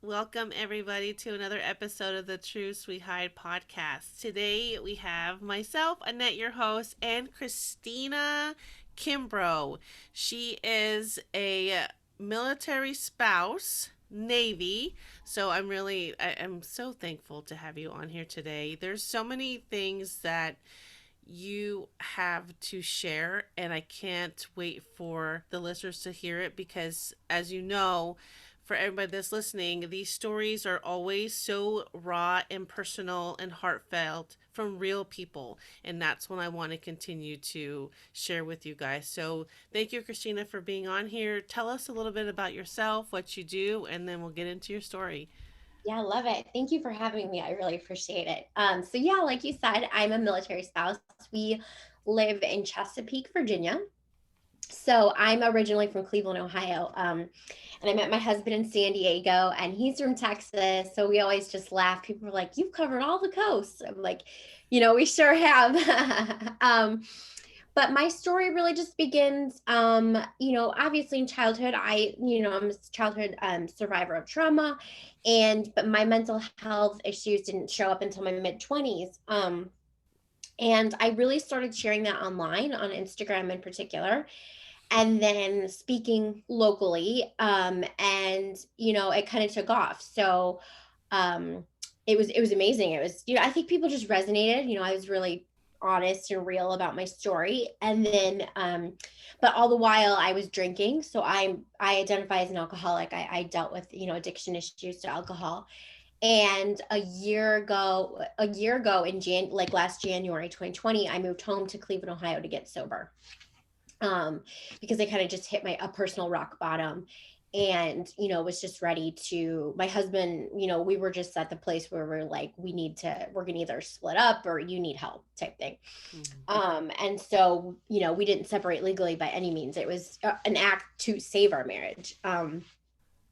Welcome, everybody, to another episode of the True Sweet Hide podcast. Today we have myself, Annette, your host, and Christina Kimbrough. She is a military spouse, Navy. So I'm so thankful to have you on here today. There's so many things that you have to share, and I can't wait for the listeners to hear it because, as you know, for everybody that's listening, these stories are always so raw and personal and heartfelt from real people. And that's what I want to continue to share with you guys. So, thank you, Christina, for being on here. Tell us a little bit about yourself, what you do, and then we'll get into your story. Yeah, I love it. Thank you for having me. I really appreciate it. So like you said, I'm a military spouse. We live in Chesapeake, Virginia. So I'm originally from Cleveland, Ohio. And I met my husband in San Diego, and he's from Texas. So we always just laugh. People are like, "You've covered all the coasts." I'm like, we sure have. But my story really just begins, obviously in childhood. I'm a childhood survivor of trauma, but my mental health issues didn't show up until my mid 20s. And I really started sharing that online on Instagram in particular, and then speaking locally. And it kind of took off. So it was amazing. It was, I think people just resonated. I was really honest and real about my story. And then but all the while I was drinking. So I identify as an alcoholic. I dealt with, addiction issues to alcohol. And a year ago in last January 2020, I moved home to Cleveland, Ohio to get sober. Because I kind of just hit a personal rock bottom, and was just ready to. My husband, we were just at the place where we're like, we're gonna either split up or you need help type thing. Mhm. And so we didn't separate legally by any means. It was an act to save our marriage.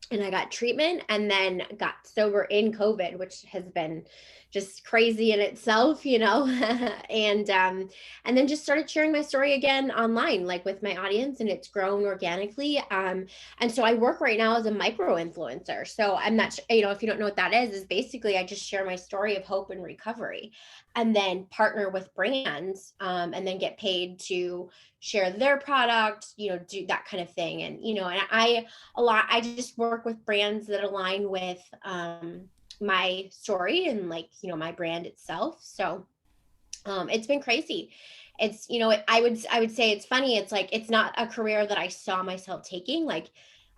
And I got treatment and then got sober in COVID, which has been just crazy in itself, and then just started sharing my story again online, like with my audience, and it's grown organically. And so I work right now as a micro influencer. So I'm not, if you don't know what that is basically I just share my story of hope and recovery, and then partner with brands, and then get paid to share their product, do that kind of thing. And and I just work with brands that align with my story and, like, my brand itself. So it's been crazy. It's, I would say it's funny. It's like, it's not a career that I saw myself taking. Like,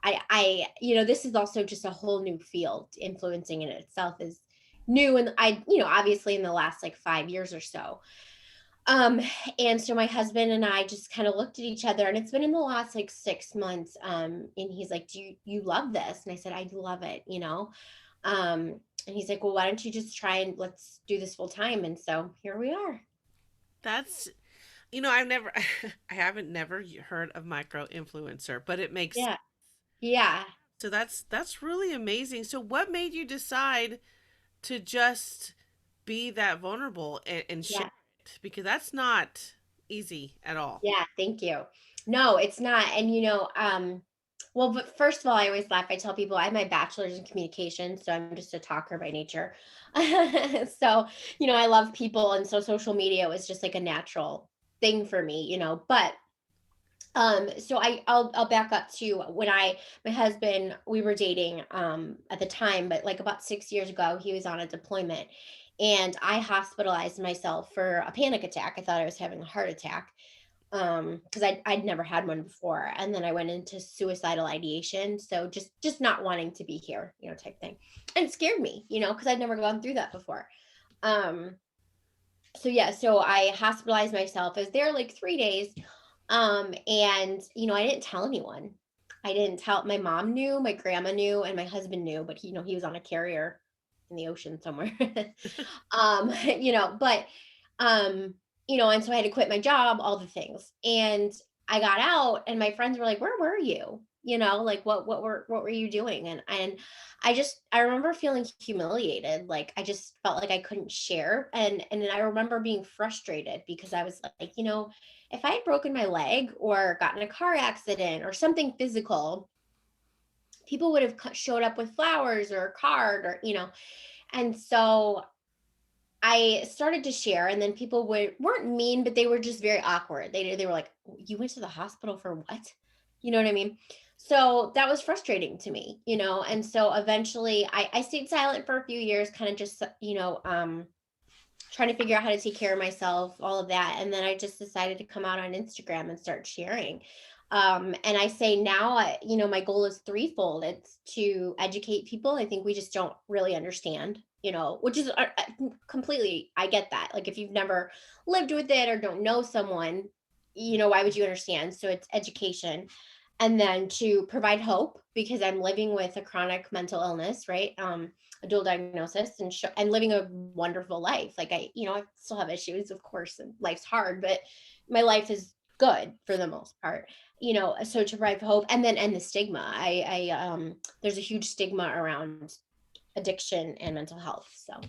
this is also just a whole new field. Influencing in itself is new, and obviously in the last like 5 years or so. um, and so my husband and I just kind of looked at each other, and it's been in the last like 6 months. And he's like, "Do you love this?" And I said, "I love it." And he's like, "Well, why don't you just try and let's do this full time?" And so here we are. That's, I've never, I haven't never heard of micro influencer, but it makes Yeah. Yeah. so that's really amazing. So what made you decide to just be that vulnerable and share Yeah. it? Because that's not easy at all. Yeah. Thank you. No, it's not. And well, but first of all, I always laugh. I tell people I have my bachelor's in communication, so I'm just a talker by nature. So, I love people, and so social media was just like a natural thing for me, But so I'll back up to when my husband, we were dating at the time, but like about 6 years ago, he was on a deployment, and I hospitalized myself for a panic attack. I thought I was having a heart attack, because I'd never had one before, and then I went into suicidal ideation. So just not wanting to be here, type thing. And it scared me, because I'd never gone through that before. um so yeah, so I hospitalized myself. I was there like 3 days. And I didn't tell anyone. I didn't tell. My mom knew, my grandma knew, and my husband knew, but he was on a carrier in the ocean somewhere. But and so I had to quit my job, all the things. And I got out, and my friends were like, "Where were you?" Like, what were you doing? And I remember feeling humiliated. Like, I just felt like I couldn't share. And then I remember being frustrated because I was like, if I had broken my leg or gotten in a car accident or something physical, people would have showed up with flowers or a card or, and so I started to share, and then people weren't mean, but they were just very awkward. They were like, "You went to the hospital for what?" You know what I mean? So that was frustrating to me, and so eventually I stayed silent for a few years, kind of just, trying to figure out how to take care of myself, all of that. And then I just decided to come out on Instagram and start sharing. And I say now, my goal is threefold. It's to educate people. I think we just don't really understand, which is completely, I get that. Like if you've never lived with it or don't know someone, why would you understand? So it's education. And then to provide hope, because I'm living with a chronic mental illness, right? A dual diagnosis, and living a wonderful life. Like I still have issues, of course, and life's hard, but my life is good for the most part. So to provide hope, and then end the stigma. There's a huge stigma around addiction and mental health. So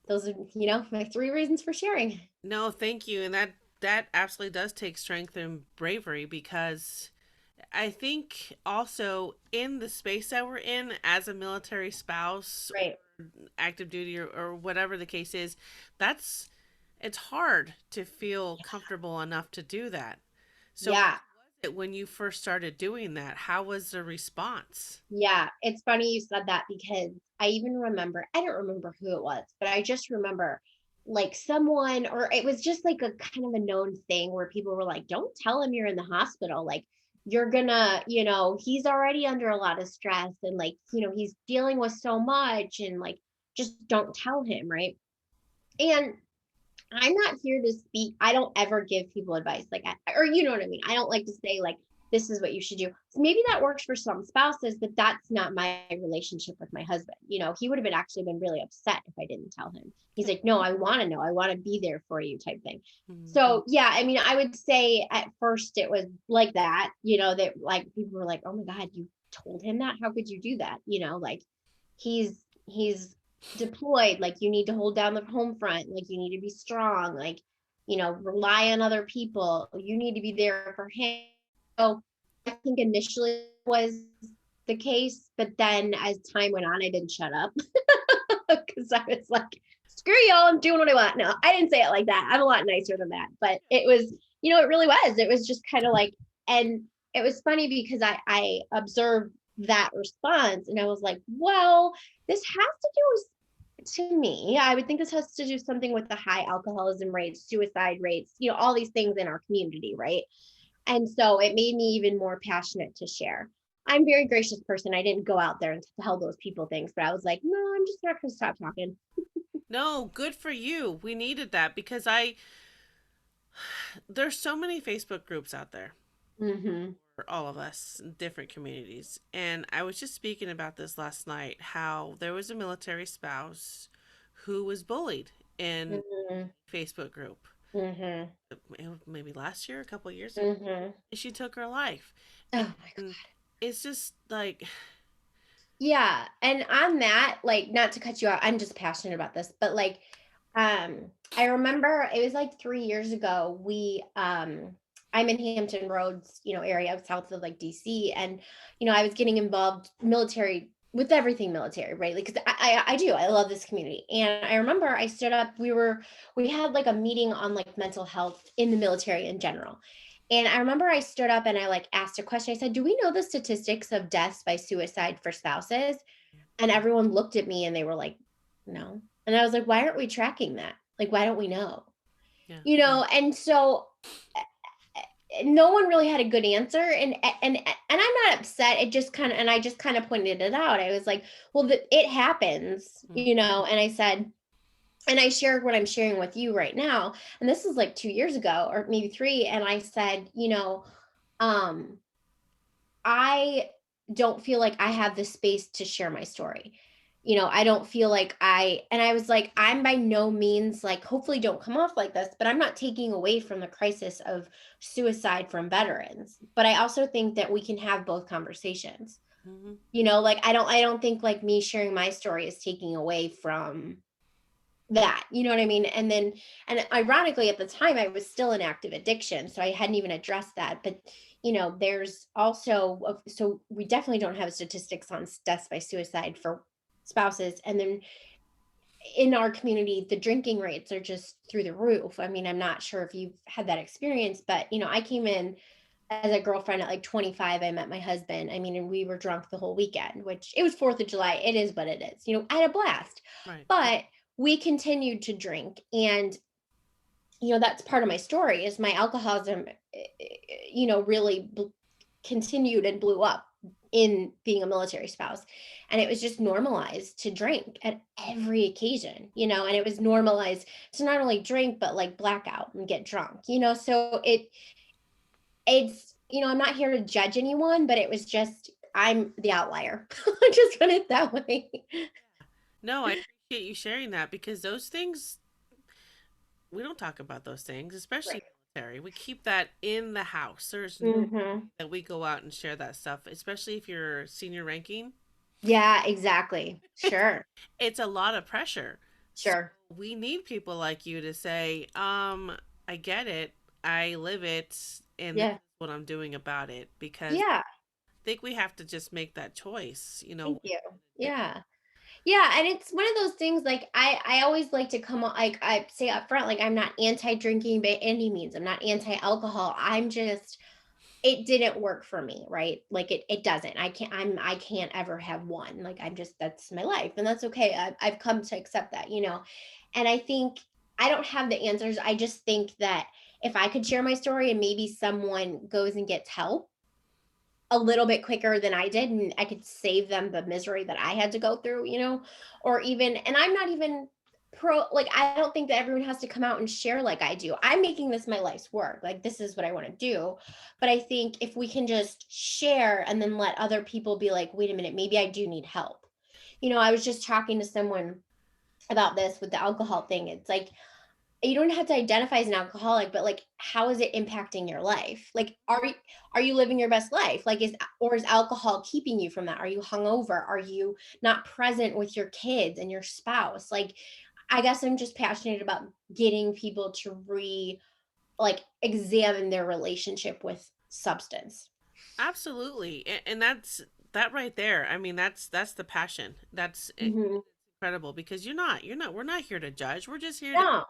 those are, my three reasons for sharing. No, thank you. And that absolutely does take strength and bravery, because I think also in the space that we're in as a military spouse, Right. active duty, or whatever the case is, that's it's hard to feel comfortable enough to do that. So Yeah. when you first started doing that, how was the response? Yeah, it's funny you said that because I even remember, I don't remember who it was, but I just remember like someone, or it was just like a kind of a known thing where people were like, don't tell him you're in the hospital. Like, you're gonna, he's already under a lot of stress and like, he's dealing with so much and like, just don't tell him. Right. And I'm not here to speak. I don't ever give people advice, like, or you know what I mean. I don't like to say like this is what you should do. So maybe that works for some spouses, but that's not my relationship with my husband. He would have been really upset if I didn't tell him. He's like, no, I want to know. I want to be there for you, type thing. Mhm. So yeah, I mean, I would say at first it was like that. That like people were like, oh my god, you told him that? How could you do that? Like he's deployed, like you need to hold down the home front, like you need to be strong, like rely on other people, you need to be there for him. So I think initially was the case, but then as time went on I didn't shut up because I was like, screw y'all, I'm doing what I want. No, I didn't say it like that. I'm a lot nicer than that, but it was, it really was, it was just kind of like, and it was funny because I observed that response and I was like, well, this has to do with, to me, I would think this has to do something with the high alcoholism rates, suicide rates, all these things in our community, right? And so it made me even more passionate to share. I'm a very gracious person. I didn't go out there and tell those people things, but I was like, no, I'm just not going to stop talking. No, good for you. We needed that, because there's so many Facebook groups out there Mm-hmm. for all of us in different communities. And I was just speaking about this last night, how there was a military spouse who was bullied in Mm-hmm. Facebook group. Mm-hmm. Maybe last year, a couple of years ago, Mm-hmm. she took her life. Oh my And God. it's just like, Yeah. And on that, like, not to cut you out, I'm just passionate about this, but like, I remember it was like 3 years ago. I'm in Hampton Roads, area south of like DC. And, I was getting involved military with everything military, right? Like, 'cause I do, I love this community. And I remember I stood up, we had like a meeting on like mental health in the military in general. And I remember I stood up and I like asked a question. I said, do we know the statistics of deaths by suicide for spouses? And everyone looked at me and they were like, no. And I was like, why aren't we tracking that? Like, why don't we know? yeah, And so no one really had a good answer. And I'm not upset. It just kind of, and I just kind of pointed it out. I was like, well, it happens, mm, and I said, and I shared what I'm sharing with you right now. And this is like 2 years ago or maybe three. And I said, um, I don't feel like I have the space to share my story. I don't feel like and I was like, I'm by no means like, hopefully don't come off like this, but I'm not taking away from the crisis of suicide from veterans. But I also think that we can have both conversations. mhm. Like I don't think like me sharing my story is taking away from that, you know what I mean? And ironically at the time I was still in active addiction, so I hadn't even addressed that. But there's also, so we definitely don't have statistics on deaths by suicide for spouses. And then in our community, the drinking rates are just through the roof. I mean, I'm not sure if you've had that experience, but I came in as a girlfriend at like 25. I met my husband. I mean, and we were drunk the whole weekend, which it was 4th of July. It is what it is. I had a blast. Right. But we continued to drink. And that's part of my story is my alcoholism, really continued and blew up in being a military spouse. And it was just normalized to drink at every occasion, and it was normalized to not only drink, but like blackout and get drunk, so I'm not here to judge anyone, but it was just, I'm the outlier. I just put it that way. No, I appreciate you sharing that because those things, we don't talk about those things, especially Right. military. We keep that in the house. There's no Hmm. that we go out and share that stuff, especially if you're senior ranking. Yeah, exactly. Sure. It's a lot of pressure. So Sure. we need people like you to say, I get it, I live it, and this is Yeah. what I'm doing about it because Yeah. I think we have to just make that choice, Thank you. do. Yeah. Yeah, and it's one of those things, like, I always like to come on, like, I say up front, like, I'm not anti-drinking by any means. I'm not anti-alcohol. I'm just, it didn't work for me, right? Like, it doesn't. I can't ever have one. Like, I'm just, that's my life, and that's okay. I've come to accept that. And I think I don't have the answers. I just think that if I could share my story and maybe someone goes and gets help a little bit quicker than I did, and I could save them the misery that I had to go through, or even, and I'm not even like, I don't think that everyone has to come out and share like I do. I'm making this my life's work. Like, this is what I want to do. But I think if we can just share and then let other people be like, wait a minute, maybe I do need help. I was just talking to someone about this with the alcohol thing. It's like, you don't have to identify as an alcoholic, but like, how is it impacting your life? Like, are you living your best life? Like, is alcohol keeping you from that? Are you hungover? Are you not present with your kids and your spouse? Like, I guess I'm just passionate about getting people to like, examine their relationship with substance. Absolutely. And that's that right there. I mean, that's the passion. That's Hmm. incredible because we're not here to judge. We're just here to No,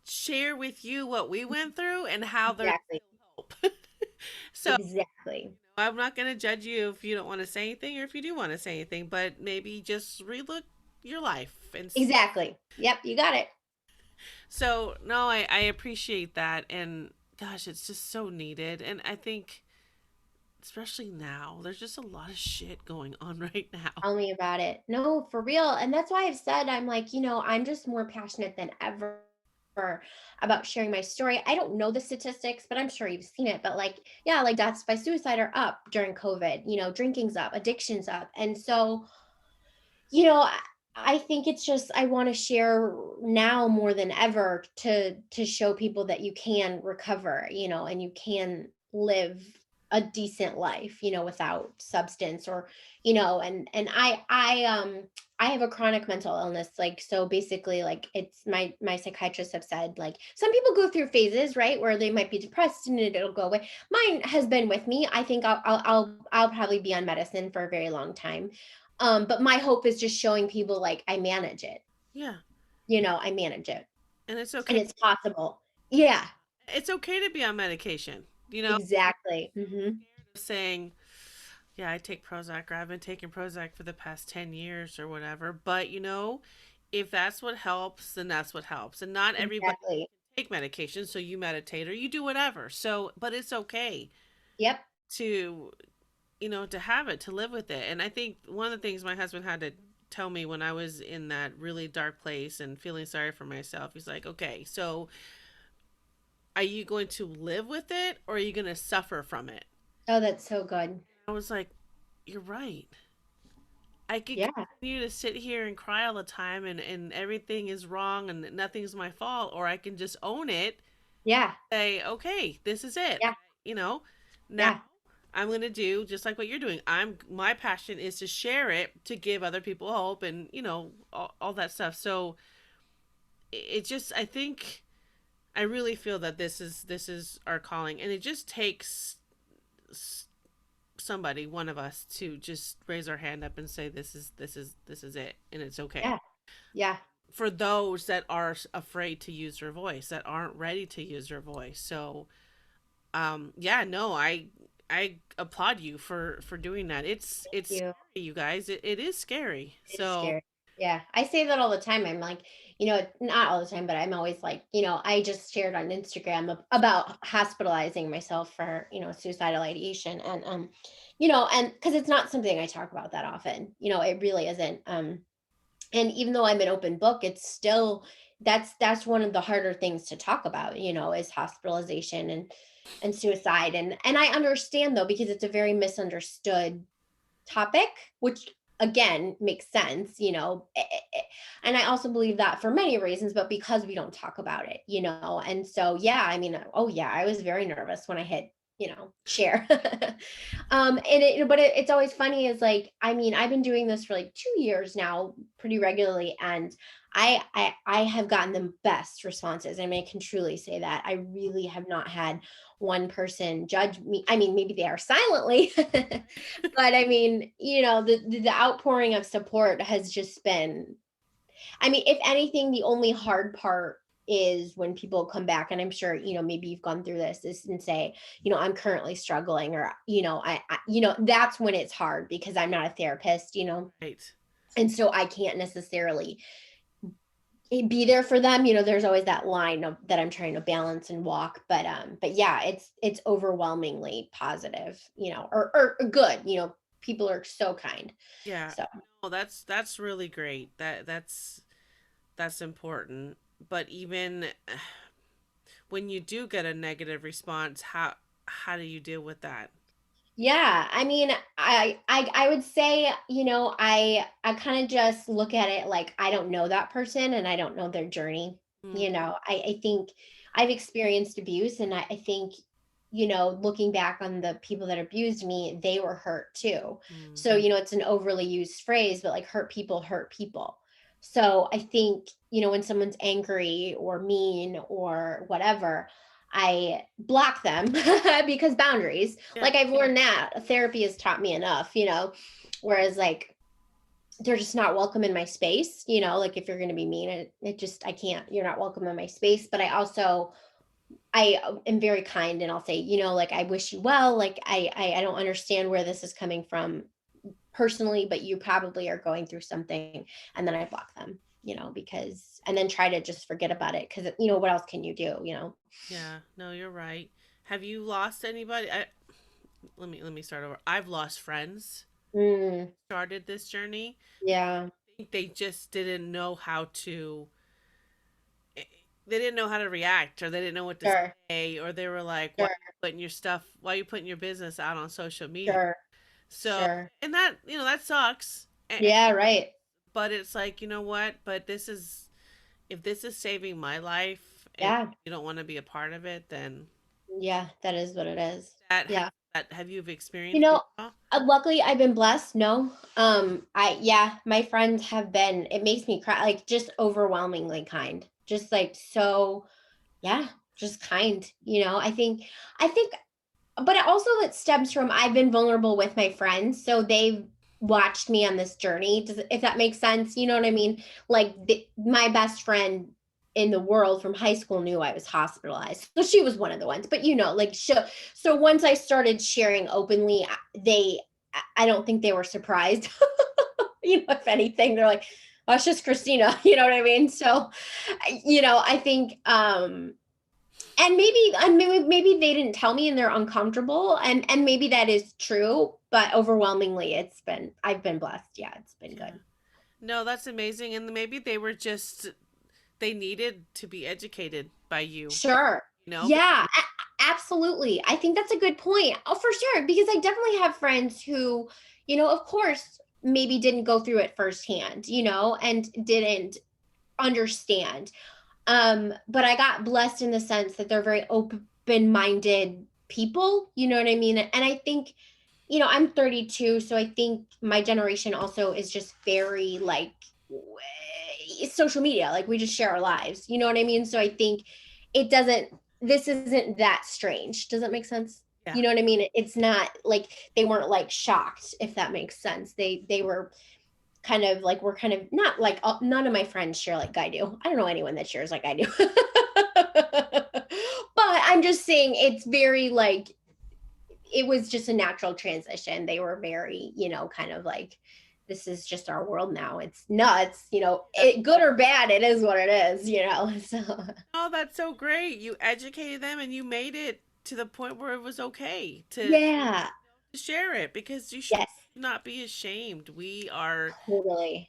share with you what we went through and how there's exactly, hope. So exactly, I'm not going to judge you if you don't want to say anything or if you do want to say anything, but maybe just relook your life and exactly. Yep, you got it. so no, I appreciate that and gosh, it's just so needed. And I think especially now, there's just a lot of shit going on right now. Tell me about it. No, for real. And that's why I've said, I'm like, I'm just more passionate than ever about sharing my story. I don't know the statistics, but I'm sure you've seen it. But like, yeah, like deaths by suicide are up during COVID, drinking's up, addiction's up. And so, you know, I, I think it's just, I want to share now more than ever to show people that you can recover, and you can live a decent life, without substance, or, and I have a chronic mental illness. Like, so basically, like, it's my psychiatrists have said, like, some people go through phases, right, where they might be depressed and it'll go away. Mine has been with me. I think I'll probably be on medicine for a very long time. But my hope is just showing people, like, I manage it. Yeah. I manage it, And it's and okay. it's possible. Yeah, It's okay to be on medication. exactly. Hmm. Saying, yeah, I take Prozac or I've been taking Prozac for the past 10 years or whatever. But, if that's what helps, then that's what helps. And not everybody Exactly. take medication, so you meditate or you do whatever. So, but it's okay Yep. to, to have it, to live with it. And I think one of the things my husband had to tell me when I was in that really dark place and feeling sorry for myself, he's like, okay, so are you going to live with it or are you going to suffer from it? Oh, that's so good. I was like, you're right. I could Yeah. continue to sit here and cry all the time and everything is wrong and nothing's my fault, or I can just own it, Yeah. say, okay, this is it. Yeah. You know, now Yeah. I'm gonna do just like what you're doing. My passion is to share it, to give other people hope and, all that stuff. So it just I think I really feel that this is our calling and it just takes somebody, one of us, to just raise our hand up and say this is it, and it's okay. Yeah. Yeah. For those that are afraid to use their voice, that aren't ready to use their voice. So, yeah, no, I applaud you for doing that. Thank It's you. scary, you guys. It is scary. It is So, scary. Yeah. I say that all the time. I'm like, not all the time, but I'm always like, I just shared on Instagram about hospitalizing myself for, suicidal ideation. And because it's not something I talk about that often, it really isn't. And even though I'm an open book, it's still, that's one of the harder things to talk about, is hospitalization and suicide. And I understand though, because it's a very misunderstood topic, which again makes sense, and I also believe that for many reasons, but because we don't talk about it, and so yeah, I mean, oh yeah, I was very nervous when I hit, share. It's always funny is like, I mean, I've been doing this for like 2 years now pretty regularly, and I have gotten the best responses. I mean, I can truly say that I really have not had one person judge me. I mean, maybe they are silently, but I mean, the outpouring of support has just been, I mean, if anything, the only hard part is when people come back, and I'm sure, maybe you've gone through this, is and say, I'm currently struggling, or, that's when it's hard because I'm not a therapist, right. and so I can't necessarily be there for them. There's always that line that I'm trying to balance and walk, but yeah, it's overwhelmingly positive, or good, people are so kind. Yeah. So No, that's really great. That's important. But even when you do get a negative response, how do you deal with that? yeah, I mean, I would say, I kind of just look at it like I don't know that person and I don't know their journey. Mm, I think I've experienced abuse, and I think, looking back on the people that abused me, they were hurt too. mm, So, it's an overly used phrase, but like hurt people hurt people. So I think, when someone's angry or mean or whatever, I block them because boundaries. yeah. Like I've learned that therapy has taught me enough, whereas like they're just not welcome in my space, like if you're going to be mean, it just, I can't, you're not welcome in my space. But I am very kind, and I'll say, like, I wish you well. Like, I don't understand where this is coming from personally, but you probably are going through something. And then I block them, because, and then try to just forget about it. Cause what else can you do? Yeah. No, you're right. Have you lost anybody? Let me start over. I've lost friends. Mm, Started this journey. yeah, I think they just didn't know how to. They didn't know how to react, or they didn't know what to sure, say, or they were like, "Why are sure, you putting your stuff? Why are you putting your business out on social media?" sure, So, sure. and that that sucks. Yeah, right. But it's like, you know what? But this is, if this is saving my life, and Yeah, you don't want to be a part of it, then yeah, that is what it is. that Yeah. have you You experienced know, it all? luckily I've been blessed. No. Yeah, my friends have been, it makes me cry, like just overwhelmingly kind. Just like so, yeah, just kind, I think, but it also, it stems from, I've been vulnerable with my friends, so they've watched me on this journey. If that makes sense, you know what I mean? Like my best friend in the world from high school knew I was hospitalized, so she was one of the ones. But like, so once I started sharing openly, I don't think they were surprised. If anything, they're like, "Oh, it's just Christina." You know what I mean? So, I think, and maybe they didn't tell me and they're uncomfortable, and maybe that is true, but overwhelmingly I've been blessed. Yeah, it's been Yeah. good. No, that's amazing. And maybe they were just, they needed to be educated by you, Sure. you know? Yeah, absolutely. I think that's a good point. Oh, for sure, because I definitely have friends who, of course, maybe didn't go through it firsthand, and didn't understand. But I got blessed in the sense that they're very open-minded people, you know what I mean? And I think, I'm 32, so I think my generation also is just very like social media, like we just share our lives, you know what I mean? So I think it doesn't this isn't that strange. Does that make sense? Yeah. You know what I mean? It's not like they weren't like shocked, if that makes sense. They were kind of like, we're kind of not like, none of my friends share like I do. I don't know anyone that shares like I do. But I'm just saying it's very like, it was just a natural transition. They were very, kind of like, this is just our world now. It's nuts, good or bad, it is what it is. So Oh, that's so great. You educated them and you made it to the point where it was okay to yeah, share it because you should yes, not be ashamed. We are totally.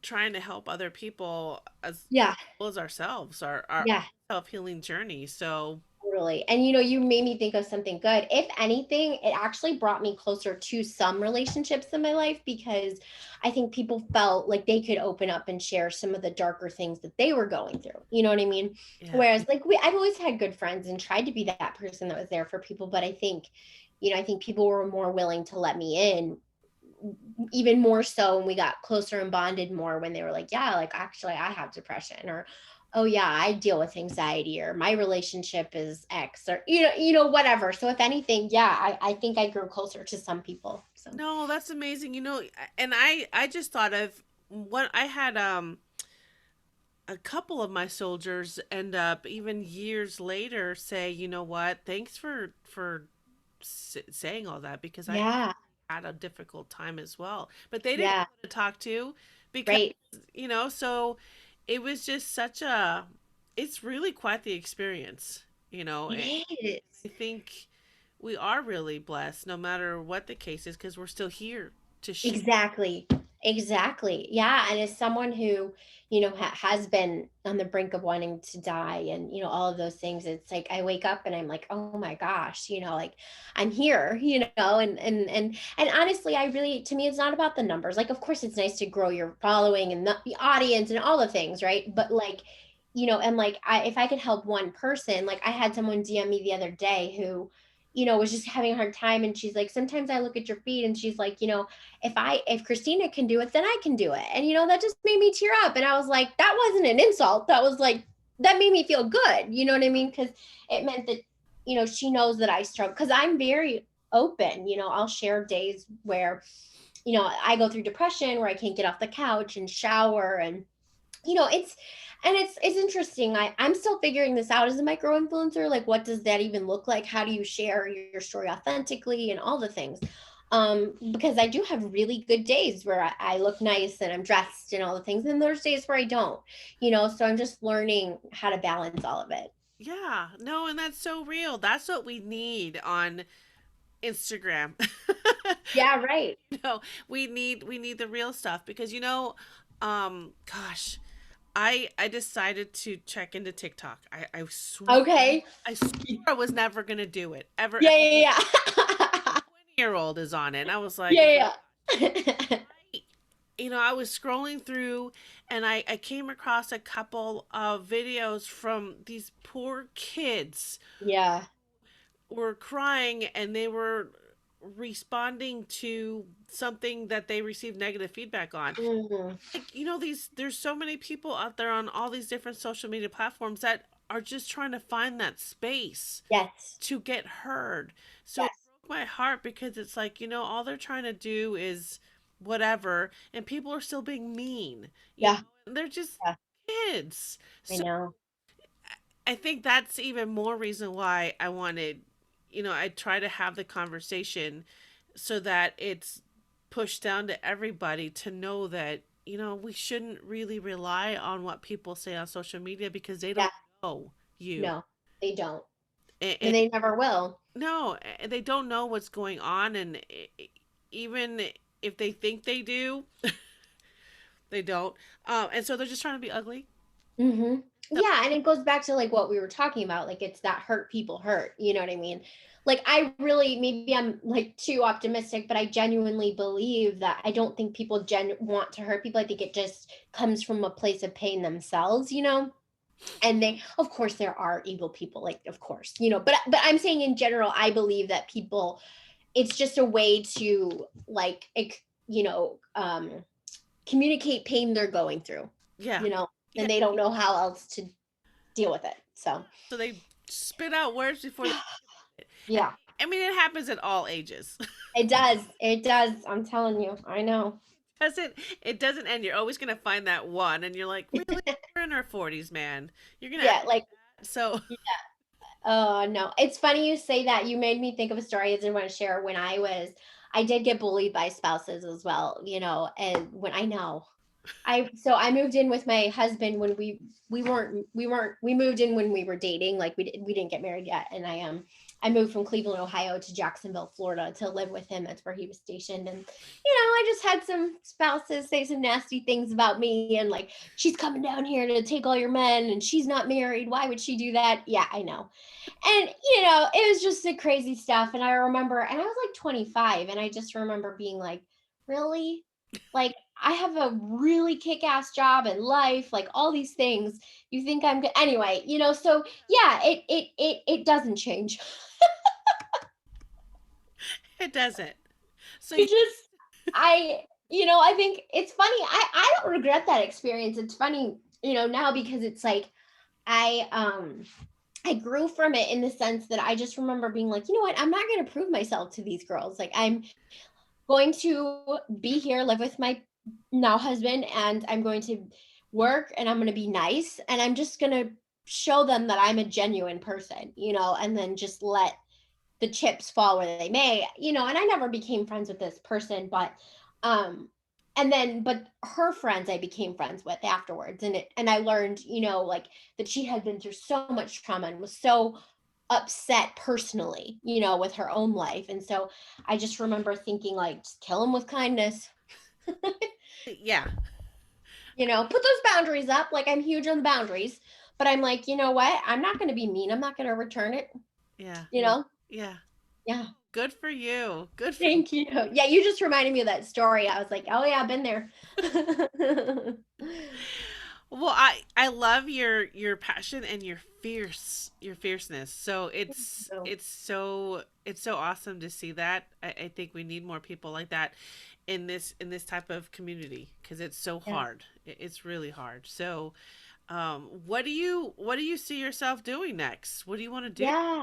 trying to help other people as Yeah, well as ourselves, our yeah. self healing journey. So, Totally. And you made me think of something good. If anything, it actually brought me closer to some relationships in my life because I think people felt like they could open up and share some of the darker things that they were going through. You know what I mean? yeah. Whereas like I've always had good friends and tried to be that person that was there for people, but I think people were more willing to let me in, even more so when we got closer and bonded more, when they were like, yeah, like actually I have depression, or oh yeah, I deal with anxiety, or my relationship is X, or whatever. So if anything, yeah, I think I grew closer to some people. So No, that's amazing. And I just thought of what I had a couple of my soldiers end up even years later say, "You know what? Thanks for saying all that because I yeah, had a difficult time as well." But they didn't know yeah, who to talk to because, right. so it was just such a it's really quite the experience. And It is. I think we are really blessed no matter what the case is because we're still here to share. Exactly. Exactly. Yeah. And as someone who, has been on the brink of wanting to die and, all of those things, it's like I wake up and I'm like, oh my gosh, like I'm here, and honestly, to me, it's not about the numbers. Like, of course, it's nice to grow your following and the audience and all the things, right? But like, and like if I could help one person, like I had someone DM me the other day who, was just having a hard time. And she's like, sometimes I look at your feed and she's like, if Christina can do it, then I can do it. And that just made me tear up. And I was like, that wasn't an insult. That was like, that made me feel good. You know what I mean? Because it meant that, she knows that I struggle. Because I'm very open. I'll share days where, I go through depression, where I can't get off the couch and shower, and it's interesting. I'm still figuring this out as a micro influencer. Like, what does that even look like? How do you share your story authentically and all the things? Because I do have really good days where I look nice and I'm dressed and all the things, and there's days where I don't. So I'm just learning how to balance all of it. Yeah, no, and that's so real. That's what we need on Instagram. Yeah, right. No, we need the real stuff because gosh, I decided to check into TikTok. Okay. I swore I was never gonna do it ever. Yeah, yeah, yeah. 20-year-old is on it. And I was like, Yeah, yeah. I was scrolling through and I came across a couple of videos from these poor kids Yeah. were crying and they were responding to something that they received negative feedback on. Mhm. Like, there's so many people out there on all these different social media platforms that are just trying to find that space Yes. to get heard. So it Yes. broke my heart because it's like, all they're trying to do is whatever, and people are still being mean. Yeah. And they're just Yeah. kids. I So know. I think that's even more reason why I wanted, I try to have the conversation so that it's pushed down to everybody to know that, we shouldn't really rely on what people say on social media because they Yeah. don't know you. No, they don't. And And they never will. no, they don't know what's going on. And even if they think they do, they don't. And so they're just trying to be ugly. Hmm. So, Yeah, and it goes back to like what we were talking about. Like it's that hurt people hurt. You know what I mean? Like I really, maybe I'm like too optimistic, but I genuinely believe that I don't think people want to hurt people. I think it just comes from a place of pain themselves. And they, of course, there are evil people, like of course, but I'm saying in general, I believe that people, it's just a way to like communicate pain they're going through, yeah. you know, Yeah. and they don't know how else to deal with it. So So they spit out words before they. yeah, I mean, it happens at all ages. It does. It does. I'm telling you. I know. doesn't It doesn't end. You're always gonna find that one, and you're like, really? We're in our 40s, man. You're gonna Yeah, like so oh no. It's funny you say that. You made me think of a story I did want to share when I did get bullied by spouses as well, and when I know. I moved in with my husband when we moved in when we were dating, like we didn't get married yet, and I moved from Cleveland, Ohio to Jacksonville, Florida to live with him. That's where he was stationed. And I just had some spouses say some nasty things about me, and like, she's coming down here to take all your men and she's not married. Why would she do that? Yeah, I know. And it was just the crazy stuff. And I remember, and I was like 25, and I just remember being like, really? Like, I have a really kick-ass job in life, like all these things. You think I'm good anyway, so yeah, it doesn't change. it doesn't. So You just I think it's funny. I don't regret that experience. It's funny, now, because it's like I I grew from it in the sense that I just remember being like, you know what, I'm not going to prove myself to these girls. Like, I'm going to be here, live with my now husband, and I'm going to work, and I'm going to be nice, and I'm just going to show them that I'm a genuine person, and then just let the chips fall where they may, and I never became friends with this person, um but her friends I became friends with afterwards, and I learned, like, that she had been through so much trauma and was so upset personally, with her own life. And so I just remember thinking, like, just kill him with kindness. yeah, Put those boundaries up. Like, I'm huge on the boundaries, but I'm like, you know what? I'm not going to be mean. I'm not going to return it. yeah, You know? yeah. Yeah. Good for you. Good for Thank you. Yeah, you just reminded me of that story. I was like, oh yeah, I've been there. Well, I love your passion and your fierceness. So So, it's so awesome to see that. I think we need more people like that in this type of community because it's so yeah. hard. It's really hard. So, what do you see yourself doing next? What do you want to do? Yeah.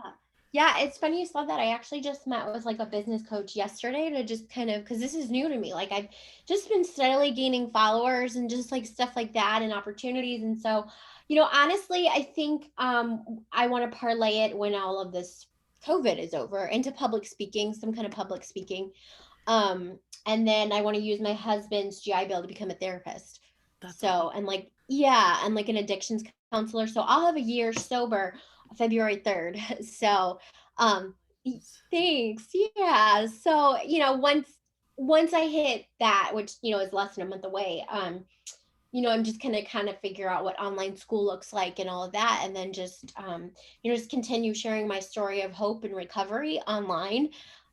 Yeah, it's funny you said that. I actually just met with like a business coach yesterday to just kind of, because this is new to me. Like, I've just been steadily gaining followers and just like stuff like that and opportunities. And so, honestly, I think I want to parlay it when all of this COVID is over into public speaking, some kind of public speaking. And then I want to use my husband's GI Bill to become a therapist. That's awesome. So, and like, yeah, and like an addictions counselor. So I'll have a year sober February 3rd. So, um, thanks. Yeah. So, once I hit that, which, is less than a month away, I'm just gonna kind of figure out what online school looks like and all of that, and then just just continue sharing my story of hope and recovery online.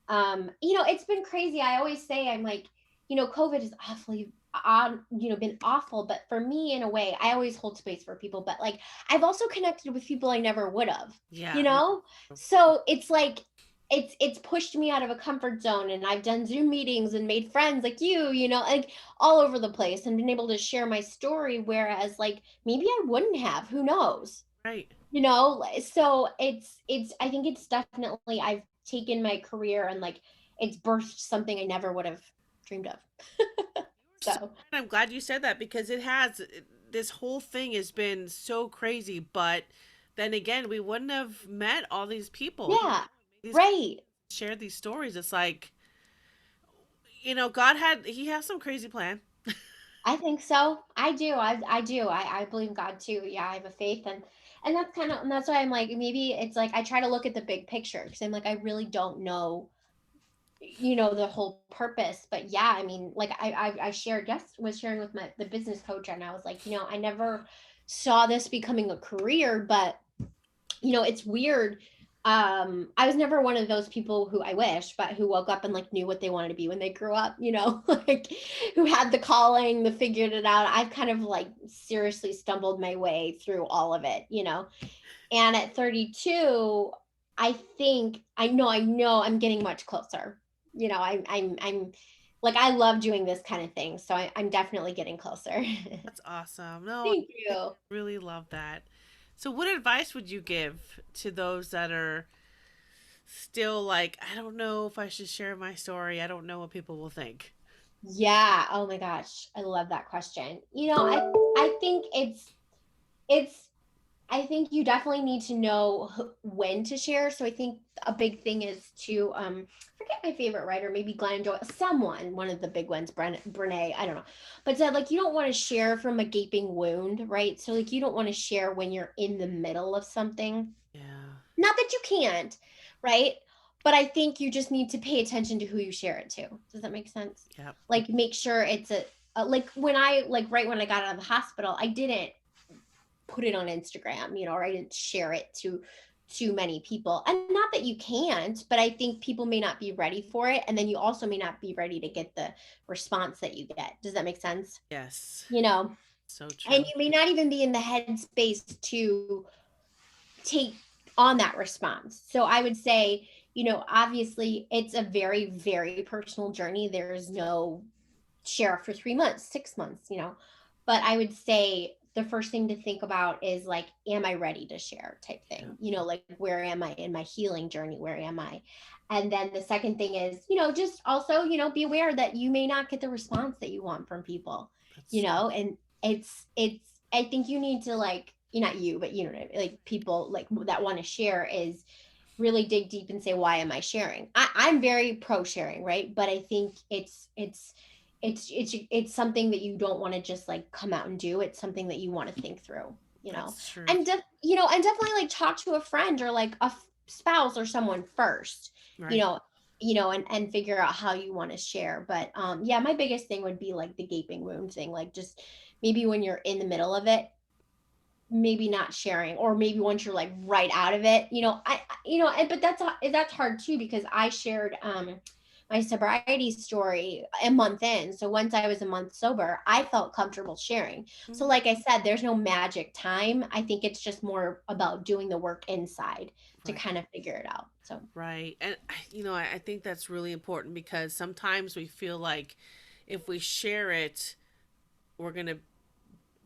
It's been crazy. I always say, I'm like, COVID is awfully on, been awful, but for me, in a way, I always hold space for people, but like, I've also connected with people I never would have, you Yeah. know? So it's like, it's pushed me out of a comfort zone, and I've done Zoom meetings and made friends like you, like all over the place, and been able to share my story, whereas like maybe I wouldn't have, who knows? Right. So it's I think it's definitely, I've taken my career and like it's birthed something I never would have dreamed of. So So I'm glad you said that because this whole thing has been so crazy, but then again, we wouldn't have met all these people who yeah, these right. shared these stories. It's like, he has some crazy plan. I think so. I do. I do. I believe God too. Yeah, I have a faith, and that's kind of, and that's why I'm like, maybe it's like I try to look at the big picture, because I'm like, I really don't know, the whole purpose. But yeah, I mean, like I shared, yes, was sharing with the business coach, and I was like, I never saw this becoming a career, but it's weird. I was never one of those people who, I wish, but who woke up and like knew what they wanted to be when they grew up, like, who had the calling, the figured it out. I've kind of like seriously stumbled my way through all of it, and at 32, I think I know I'm getting much closer. I'm like, I love doing this kind of thing, so I'm definitely getting closer. That's awesome. No, Thank I you. really love that. So, what advice would you give to those that are still like, I don't know if I should share my story. I don't know what people will think. Yeah. Oh my gosh. I love that question. I think it's I think you definitely need to know when to share. So I think a big thing is to forget my favorite writer, maybe Glennon Doyle, someone, one of the big ones, Brene, I don't know, but said like you don't want to share from a gaping wound, right? So like you don't want to share when you're in the middle of something. Yeah. Not that you can't, right? But I think you just need to pay attention to who you share it to. Does that make sense? Yep. Like make sure it's like right when I got out of the hospital, I didn't put it on Instagram, or I didn't share it to too many people. And not that you can't, but I think people may not be ready for it. And then you also may not be ready to get the response that you get. Does that make sense? Yes. You know, So and true. you may not even be in the headspace to take on that response. So I would say, obviously it's a very, very personal journey. There's no share for 3 months, 6 months, but I would say the first thing to think about is like, am I ready to share type Yep. thing? Like where am I in my healing journey? Where am I? And then the second thing is, just also, be aware that you may not get the response that you want from people, That's true. and I think you need to like, not you, but you know what I mean? Like people like that want to share is really dig deep and say, why am I sharing? I'm very pro sharing, right? But I think it's something that you don't want to just like come out and do. It's something that you want to think through, That's true. and definitely like talk to a friend or like a spouse or someone first, you Right. know, and figure out how you want to share. But yeah, my biggest thing would be like the gaping wound thing, like just maybe when you're in the middle of it, maybe not sharing, or maybe once you're like right out of it, but that's hard too, because I shared my sobriety story a month in. So once I was a month sober, I felt comfortable sharing. So Mhm. like I said, there's no magic time. I think it's just more about doing the work inside to Right. kind of figure it out. So Right. And, I think that's really important because sometimes we feel like if we share it, we're going to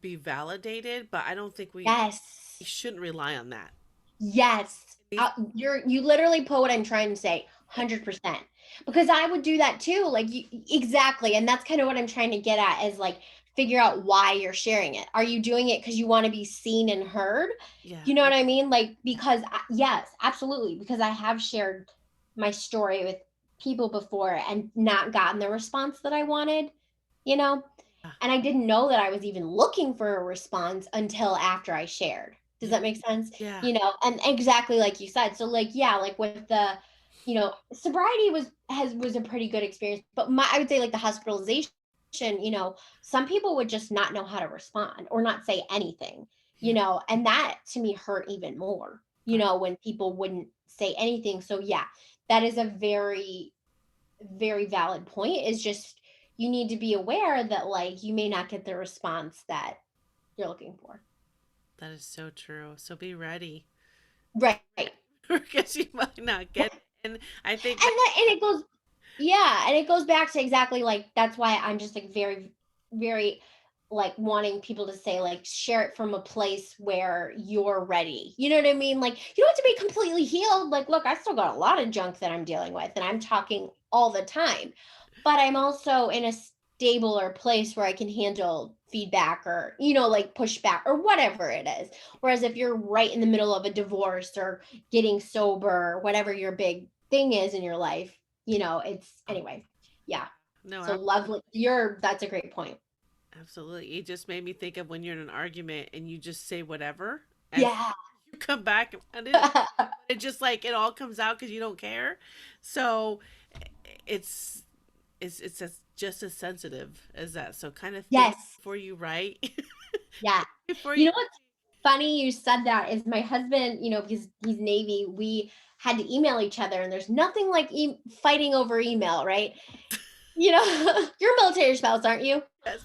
be validated, but I don't think we yes. shouldn't rely on that. Yes. It needs You literally put what I'm trying to say, to 100%. Because I would do that too. Like exactly. And that's kind of what I'm trying to get at is like figure out why you're sharing it. Are you doing it because you want to be seen and heard? yeah. You know what I mean? Like because yes, absolutely. Because I have shared my story with people before and not gotten the response that I wanted, you know? Yeah. And I didn't know that I was even looking for a response until after I shared. Does Yeah. that make sense? Yeah. And exactly like you said. So like yeah, like with the sobriety was a pretty good experience, but I would say like the hospitalization, some people would just not know how to respond or not say anything, Yeah. and that to me hurt even more, Right. when people wouldn't say anything. So yeah, that is a very, very valid point, is just you need to be aware that like you may not get the response that you're looking for. That is so true. So be ready Right. because you might not get it. And I think that, And it goes, yeah, and it goes back to exactly like that's why I'm just like very, very like wanting people to say like share it from a place where you're ready. You know what I mean? Like you don't have to be completely healed. Like, look, I still got a lot of junk that I'm dealing with and I'm talking all the time. But I'm also in a stabler place where I can handle feedback or, like pushback or whatever it is. Whereas if you're right in the middle of a divorce or getting sober or whatever your big thing is in your life, it's oh, anyway. Yeah. no, So lovely. That's a great point. absolutely. It just made me think of when you're in an argument and you just say whatever and Yeah. you come back and it just like it all comes out because you don't care. So it's just as sensitive as that. So kind of think Yes. before you write, Yeah. before You you. know what's funny you said that is my husband, because he's Navy, we had to email each other and there's nothing like fighting over email, right? You're a military spouse, aren't you? Yes.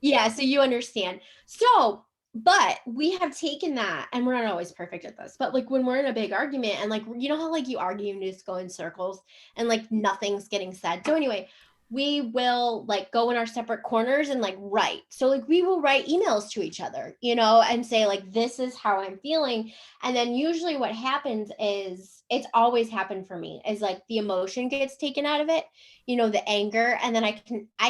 Yeah, so you understand. So, but we have taken that, and we're not always perfect at this, but like when we're in a big argument and like, how like you argue and you just go in circles and like nothing's getting said. So, anyway, we will like go in our separate corners and like write. So like we will write emails to each other, and say like this is how I'm feeling. And then usually what happens is it's always happened for me is like the emotion gets taken out of it, the anger, and then I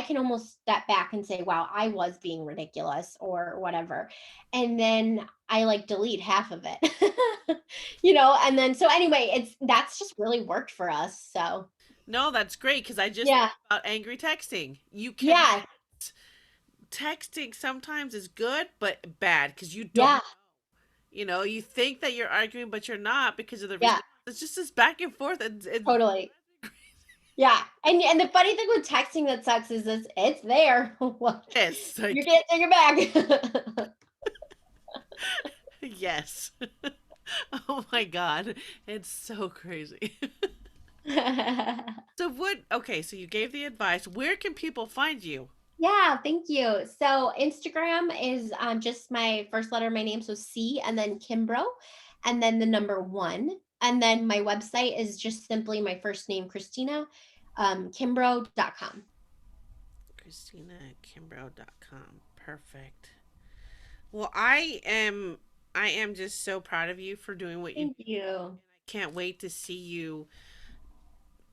can almost step back and say, wow, I was being ridiculous or whatever. And then I like delete half of it. And then so anyway, that's just really worked for us. So No, that's great because I just yeah. thought about angry texting. You can Yeah. texting sometimes is good, but bad because you don't. Yeah. You think that you're arguing, but you're not because of the Yeah. response. It's just this back and forth. It's Totally. Yeah. And the funny thing with texting that sucks is it's there. yes, You like can't take it back. yes. Oh my god, it's so crazy. So what? Okay, so you gave the advice. Where can people find you? Yeah, thank you. So Instagram is just my first letter of my name, so C, and then Kimbrough, and then the number one. And then my website is just simply my first name, Christina, Kimbrough.com. ChristinaKimbrough.com. Perfect. Well, I am just so proud of you for doing what you do. Thank you. I can't wait to see you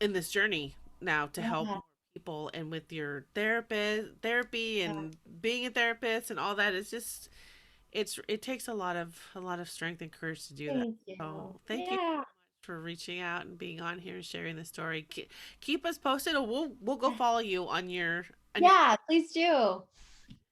in this journey now to help Yeah. more people and with your therapy Yeah. and being a therapist and all that. It takes a lot of strength and courage to do that. Thank So you. thank you Yeah. for reaching out and being on here and sharing the story. Keep us posted, or we'll go follow you on your. Yeah, please do.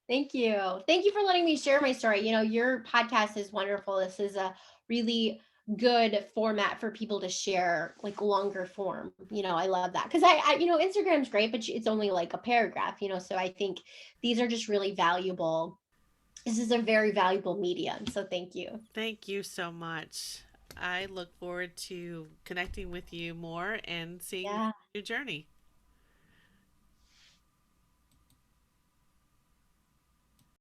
Thank you. Thank you for letting me share my story. Your podcast is wonderful. This is a really good format for people to share like longer form. I love that because Instagram's great, but it's only like a paragraph. So I think these are just really valuable. This is a very valuable medium. So thank you. Thank you so much. I look forward to connecting with you more and seeing Yeah. your journey.